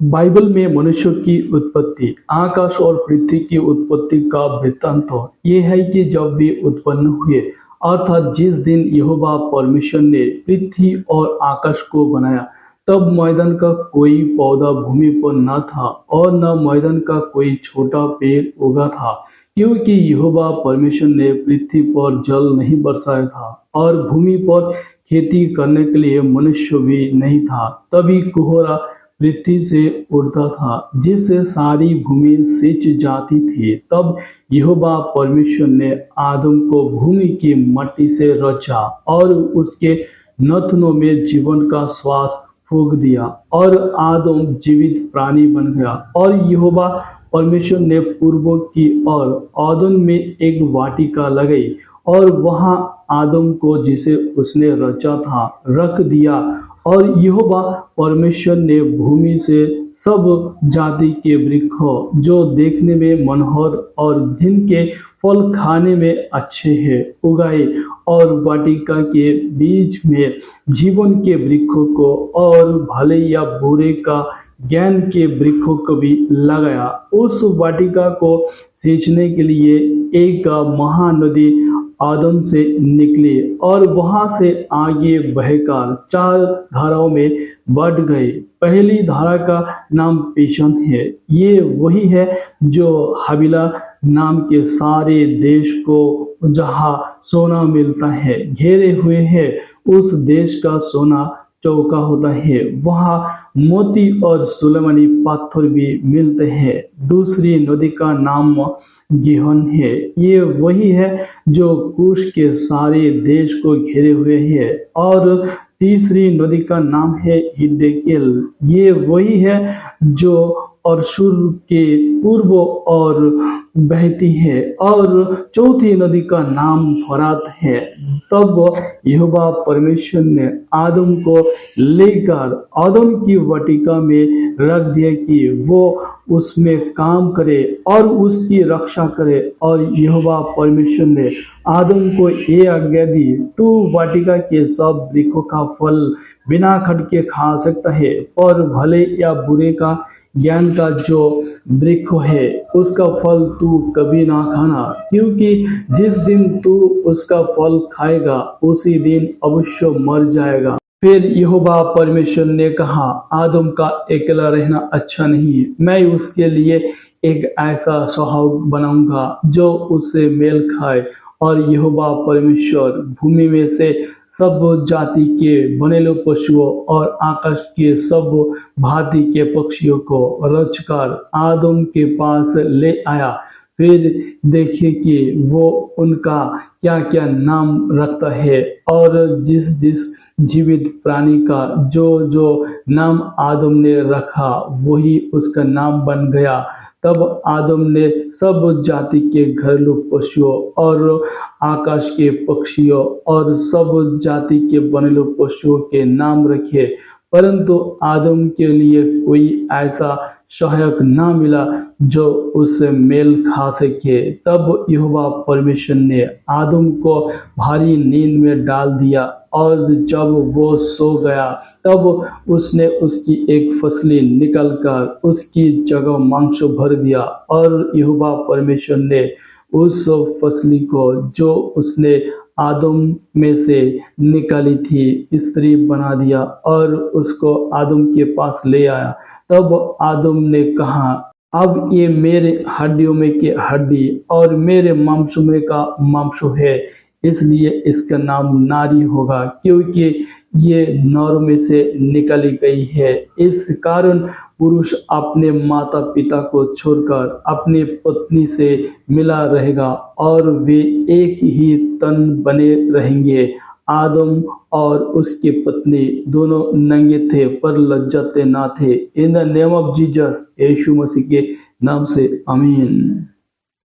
Bible में मनुष्य की उत्पत्ति, आकाश और पृथ्वी की उत्पत्ति का वृत्तांत ये है कि जब वे उत्पन्न हुए, अर्थात जिस दिन यहोवा परमेश्वर ने पृथ्वी और आकाश को बनाया, तब मैदान का कोई पौधा भूमि पर न था और न मैदान का कोई छोटा पेड़ उगा था, क्योंकि यहोवा परमेश्वर ने पृथ्वी पर जल नहीं बरसाया था और भूमि पर खेती करने के लिए मनुष्य भी नहीं था। तभी कोहरा पृथ्वी से उड़ता था, जिससे सारी भूमि सिंच जाती थी। तब यहोवा परमेश्वर ने आदम को भूमि की मट्टी से रचा और उसके नथनों में जीवन का श्वास फूंक दिया और आदम जीवित प्राणी बन गया। और यहोवा परमेश्वर ने पूर्व की ओर आदम में एक वाटिका लगाई और वहां आदम को, जिसे उसने रचा था, रख दिया। और यहोवा परमेश्वर ने भूमि से सब जाति के वृक्ष जो देखने में मनोहर और जिनके फल खाने में अच्छे हैं उगाए, और वाटिका के बीच में जीवन के वृक्षों को और भले या बुरे का ज्ञान के वृक्षों को भी लगाया। उस वाटिका को सींचने के लिए एक महानदी आदम से निकली और वहां से आगे बहकर 4 धाराओं में बढ़ गई। पहली धारा का नाम पीशन है। ये वही है जो हबीला नाम के सारे देश को जहाँ सोना मिलता है घेरे हुए है। उस देश का सोना चौका होता है, वहाँ मोती और सुलेमानी पत्थर भी मिलते हैं। दूसरी नदी का नाम गिहोन है। ये वही है जो कुश के सारे देश को घेरे हुए है। और तीसरी नदी का नाम है हिद्देकेल। ये वही है जो अरशूर के पूर्व और बहती है। और चौथी नदी का नाम फरात है। तब यहोवा परमेश्वर ने आदम को लेकर आदम की वाटिका में रख दिया कि वो उसमें काम करे और उसकी रक्षा करे। और यहोवा परमेश्वर ने आदम को ये आज्ञा दी, तू वाटिका के सब वृक्षों का फल बिना खटके खा सकता है, पर भले या बुरे का ज्ञान का जो वृक्ष है उसका फल तू कभी ना खाना, क्योंकि जिस दिन तू उसका फल खाएगा उसी दिन अवश्य मर जाएगा। फिर यहोवा परमेश्वर ने कहा, आदम का अकेला रहना अच्छा नहीं, मैं उसके लिए एक ऐसा सहायक बनाऊंगा जो उससे मेल खाए। और यहोवा परमेश्वर भूमि में से सब जाति के बनेलो पशुओं और आकाश के सब भांति के पक्षियों को रचकर आदम के पास ले आया। फिर देखिए कि वो उनका क्या क्या नाम रखता है। और जिस जिस जीवित प्राणी का जो जो नाम आदम ने रखा वही उसका नाम बन गया। तब आदम ने सब जाति के घरेलू पशुओं और आकाश के पक्षियों और सब जाति के बनेलू पशुओं के नाम रखे, परंतु आदम के लिए कोई ऐसा सहायक ना मिला जो उससे मेल खा सके। तब यहोवा परमेश्वर ने आदम को भारी नींद में डाल दिया और जब वो सो गया तब उसने उसकी एक फसली निकलकर उसकी जगह मांस भर दिया। और यहोवा परमेश्वर ने उस फसली को जो उसने आदम में से निकाली थी स्त्री बना दिया और उसको आदम के पास ले आया। तब आदम ने कहा, अब ये मेरे हड्डियों में की हड्डी और मेरे मांसों में का मांस है, इसलिए इसका नाम नारी होगा, क्योंकि ये नर में से निकली गई है। इस कारण पुरुष अपने माता पिता को छोड़कर अपनी पत्नी से मिला रहेगा और वे एक ही तन बने रहेंगे। आदम और उसकी पत्नी दोनों नंगे थे पर लज्जाते ना थे। In the name of Jesus, यीशु मसीह के नाम से, आमीन।